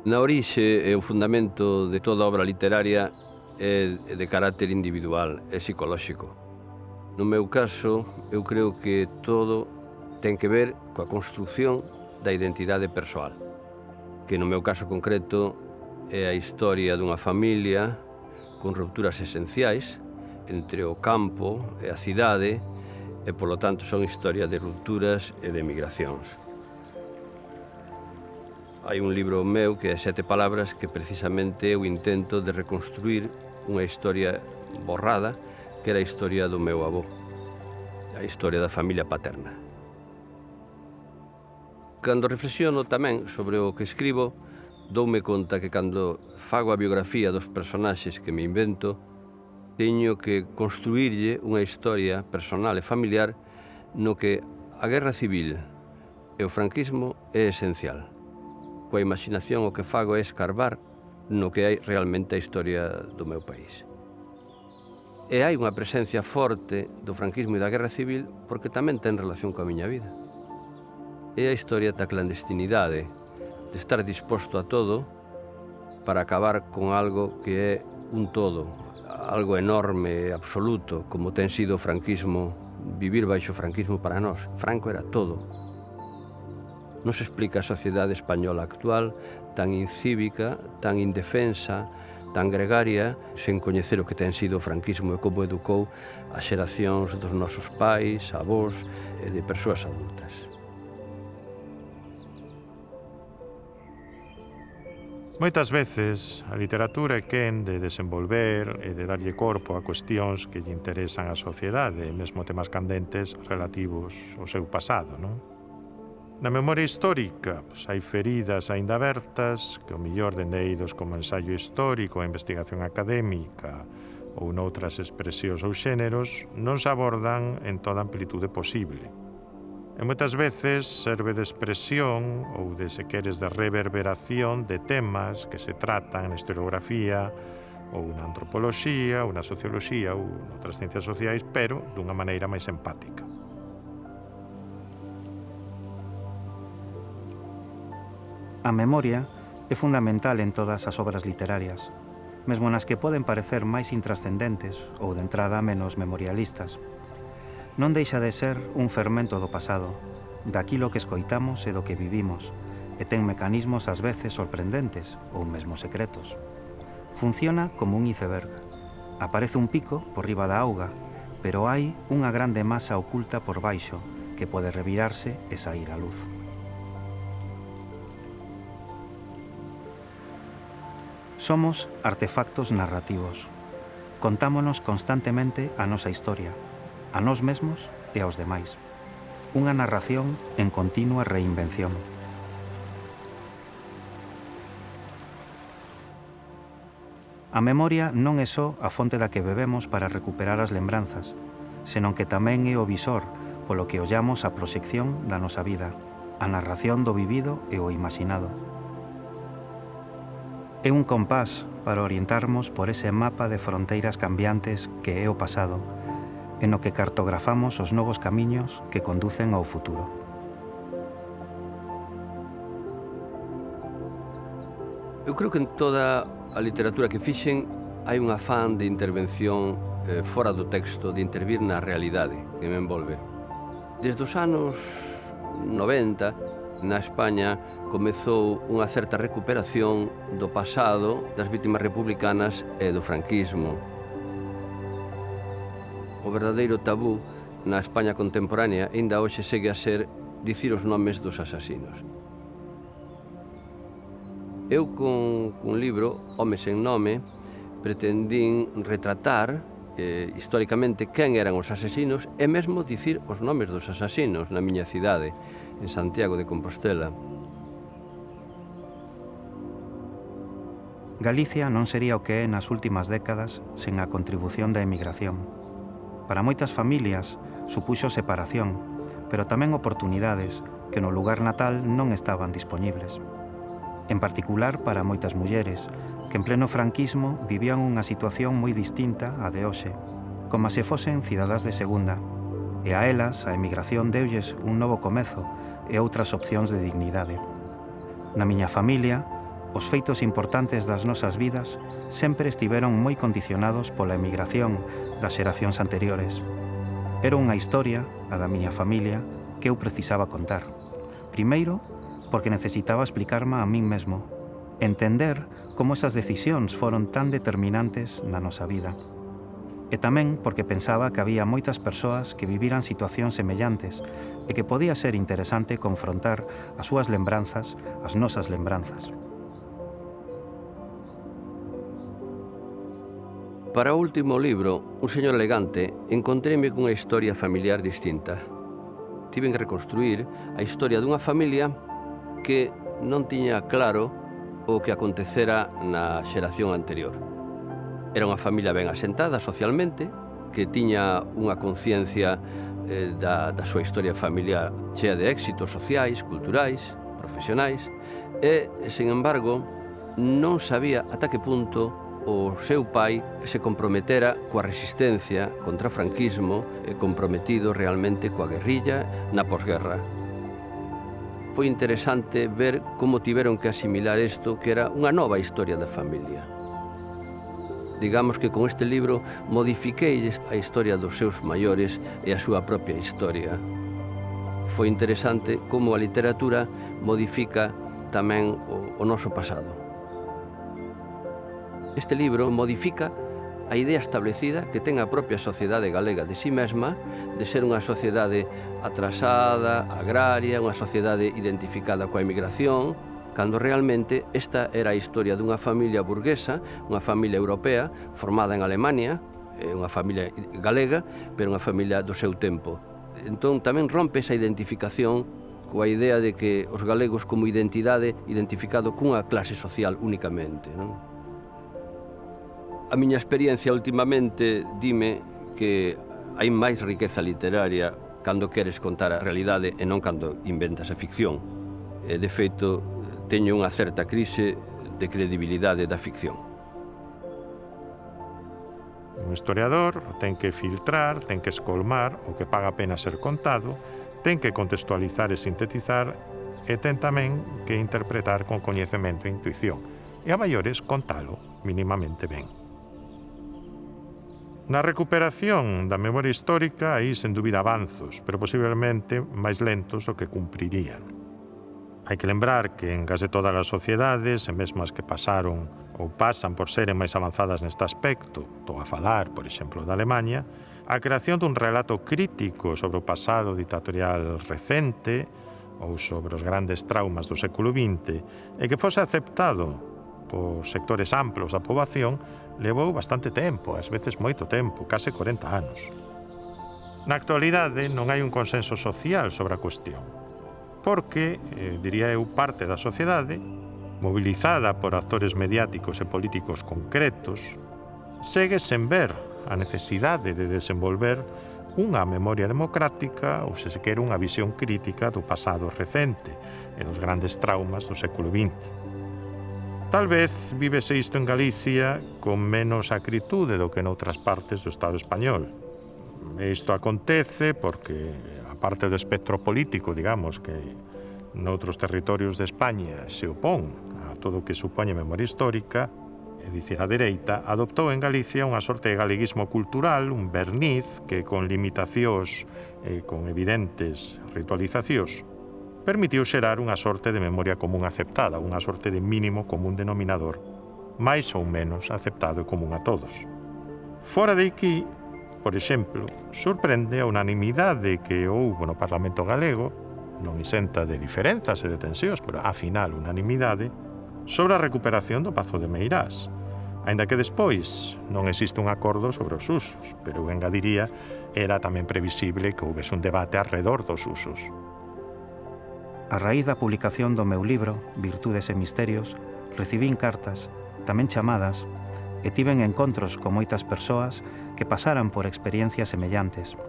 Na orixe e o fundamento de toda obra literaria é de carácter individual, é psicolóxico. No meu caso, eu creo que todo ten que ver coa construción da identidade persoal, que no meu caso concreto é a historia dunha familia con rupturas esenciais entre o campo e a cidade e, polo tanto, son historias de rupturas e de migracións. Hai un libro meu que é 7 palabras que precisamente é o intento de reconstruir unha historia borrada que era a historia do meu avó, a historia da familia paterna. Cando reflexiono tamén sobre o que escribo, doume conta que cando fago a biografía dos personaxes que me invento, teño que construírlle unha historia personal e familiar no que a guerra civil e o franquismo é esencial. Coa imaginación o que fago é escarbar no que hai realmente a historia do meu país. E hai unha presencia forte do franquismo e da guerra civil porque tamén ten relación coa miña vida. É a historia da clandestinidade, de estar disposto a todo para acabar con algo que é un todo, algo enorme e absoluto, como ten sido o franquismo, vivir baixo o franquismo para nós. Franco era todo. Non se explica a sociedade española actual tan incívica, tan indefensa, tan gregaria, sen coñecer o que ten sido o franquismo e como educou as xeracións dos nosos pais, avós e de persoas adultas. Moitas veces a literatura é quen de desenvolver e de darlle corpo a cuestións que lle interesan á sociedade, mesmo temas candentes relativos ao seu pasado, non? Na memoria histórica, hai feridas aínda abertas que o millor dende eidos como ensaio histórico a investigación académica ou noutras expresións ou xéneros non se abordan en toda a amplitude posible. E moitas veces serve de expresión ou de, se queres, de reverberación de temas que se tratan na historiografía ou na antropoloxía ou na socioloxía ou noutras ciencias sociais, pero dunha maneira máis empática. A memoria é fundamental en todas as obras literarias, mesmo nas que poden parecer máis intrascendentes ou de entrada menos memorialistas. Non deixa de ser un fermento do pasado, daquilo que escoitamos e do que vivimos, e ten mecanismos ás veces sorprendentes ou mesmo secretos. Funciona como un iceberg. Aparece un pico por riba da auga, pero hai unha grande masa oculta por baixo que pode revirarse e saír á luz. Somos artefactos narrativos. Contámonos constantemente a nosa historia, a nós mesmos e aos demais. Unha narración en continua reinvención. A memoria non é só a fonte da que bebemos para recuperar as lembranzas, senón que tamén é o visor polo que ollamos a proxección da nosa vida, a narración do vivido e o imaginado. É un compás para orientarmos por ese mapa de fronteiras cambiantes que é o pasado, en o que cartografamos os novos camiños que conducen ao futuro. Eu creo que en toda a literatura que fixen hai un afán de intervención fora do texto, de intervir na realidade que me envolve. Desde os anos 90, na España, comezou unha certa recuperación do pasado das vítimas republicanas e do franquismo. O verdadeiro tabú na España contemporánea aínda hoxe segue a ser dicir os nomes dos asasinos. Eu, con un libro, Home sen nome, pretendín retratar históricamente quen eran os asasinos e mesmo dicir os nomes dos asasinos na miña cidade, en Santiago de Compostela. Galicia non sería o que é nas últimas décadas sen a contribución da emigración. Para moitas familias supuxo separación, pero tamén oportunidades que no lugar natal non estaban dispoñibles. En particular para moitas mulleres, que en pleno franquismo vivían unha situación moi distinta á de hoxe, como se fosen cidadás de segunda, e a elas a emigración deulles un novo comezo e outras opcións de dignidade. Na miña familia, os feitos importantes das nosas vidas sempre estiveron moi condicionados pola emigración das xeracións anteriores. Era unha historia, a da miña familia, que eu precisaba contar. Primeiro, porque necesitaba explicarme a min mesmo, entender como esas decisións foron tan determinantes na nosa vida. E tamén porque pensaba que había moitas persoas que viviran situacións semellantes e que podía ser interesante confrontar as súas lembranzas, as nosas lembranzas. Para o último libro, Un señor elegante, encontréme cunha historia familiar distinta. Tiven que reconstruir a historia dunha familia que non tiña claro o que acontecera na xeración anterior. Era unha familia ben asentada socialmente, que tiña unha conciencia da súa historia familiar chea de éxitos sociais, culturais, profesionais, e, sen embargo, non sabía ata que punto o seu pai se comprometera coa resistencia contra o franquismo e comprometido realmente coa guerrilla na posguerra. Foi interesante ver como tiveron que asimilar isto, que era unha nova historia da familia. Digamos que con este libro modifiquei a historia dos seus maiores e a súa propia historia. Foi interesante como a literatura modifica tamén o noso pasado. Este libro modifica a idea establecida que ten a propia sociedade galega de si mesma, de ser unha sociedade atrasada, agraria, unha sociedade identificada coa emigración, cando realmente esta era a historia dunha familia burguesa, unha familia europea, formada en Alemania, unha familia galega, pero unha familia do seu tempo. Entón tamén rompe esa identificación coa idea de que os galegos como identidade identificado cunha clase social únicamente, non? A miña experiencia últimamente dime que hai máis riqueza literaria cando queres contar a realidade e non cando inventas a ficción. De feito, teño unha certa crise de credibilidade da ficción. Un historiador ten que filtrar, ten que escolmar o que paga a pena ser contado, ten que contextualizar e sintetizar e ten tamén que interpretar con coñecemento e intuición. E a maiores, contalo minimamente ben. Na recuperación da memoria histórica hai, sen dúbida, avanzos, pero posiblemente máis lentos do que cumprirían. Hai que lembrar que en case todas as sociedades, e mesmo as que pasaron ou pasan por seren máis avanzadas neste aspecto, estou a falar, por exemplo, da Alemanha, a creación dun relato crítico sobre o pasado dictatorial recente ou sobre os grandes traumas do século XX e que fose aceptado por sectores amplos da poboación levou bastante tempo, ás veces moito tempo, case 40 anos. Na actualidade non hai un consenso social sobre a cuestión, porque, diría eu, parte da sociedade, mobilizada por actores mediáticos e políticos concretos, segue sen ver a necesidade de desenvolver unha memoria democrática ou, se quere, unha visión crítica do pasado recente e dos grandes traumas do século XX. Tal vez vívese isto en Galicia con menos acritude do que noutras partes do Estado español. Isto acontece porque, aparte do espectro político, digamos, que noutros territorios de España se opón a todo o que supoñe memoria histórica, é dicir, a dereita, adoptou en Galicia unha sorte de galeguismo cultural, un verniz que, con limitacións e con evidentes ritualizacións, permitiu xerar unha sorte de memoria común aceptada, unha sorte de mínimo común denominador, máis ou menos aceptado e común a todos. Fora de aquí, por exemplo, sorprende a unanimidade que houbo no Parlamento galego, non isenta de diferenzas e de tensións, pero a final unanimidade, sobre a recuperación do Pazo de Meirás, aínda que despois non existe un acordo sobre os usos, pero eu engadiría era tamén previsible que houvese un debate alrededor dos usos. A raíz da publicación do meu libro, Virtudes e Misterios, recibín cartas, tamén chamadas, e tiven encontros con moitas persoas que pasaran por experiencias semellantes.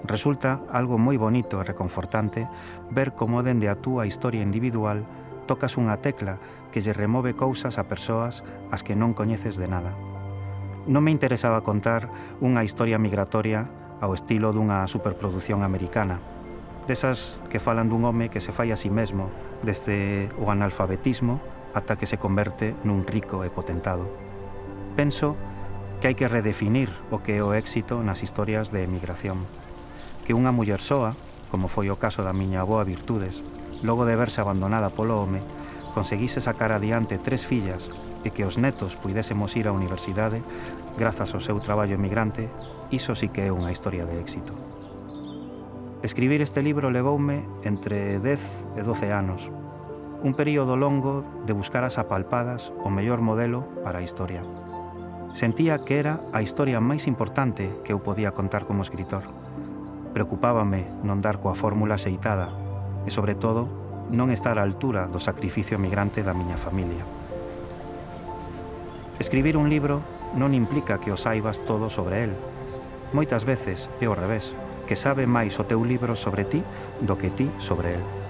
Resulta algo moi bonito e reconfortante ver como dende a túa historia individual tocas unha tecla que lle remove cousas a persoas as que non coñeces de nada. Non me interesaba contar unha historia migratoria ao estilo dunha superproducción americana, desas que falan dun home que se fai a si mesmo desde o analfabetismo ata que se converte nun rico e potentado. Penso que hai que redefinir o que é o éxito nas historias de emigración. Que unha muller soa, como foi o caso da miña avoa Virtudes, logo de verse abandonada polo home, conseguise sacar adiante 3 fillas e que os netos puidésemos ir á universidade grazas ao seu traballo emigrante, iso sí que é unha historia de éxito. Escribir este libro levoume entre 10 e 12 anos, un período longo de buscar as apalpadas o mellor modelo para a historia. Sentía que era a historia máis importante que eu podía contar como escritor. Preocupábame non dar coa fórmula xeitada e, sobre todo, non estar á altura do sacrificio migrante da miña familia. Escribir un libro non implica que o saibas todo sobre el. Moitas veces é ao revés, que sabe máis o teu libro sobre ti do que ti sobre el.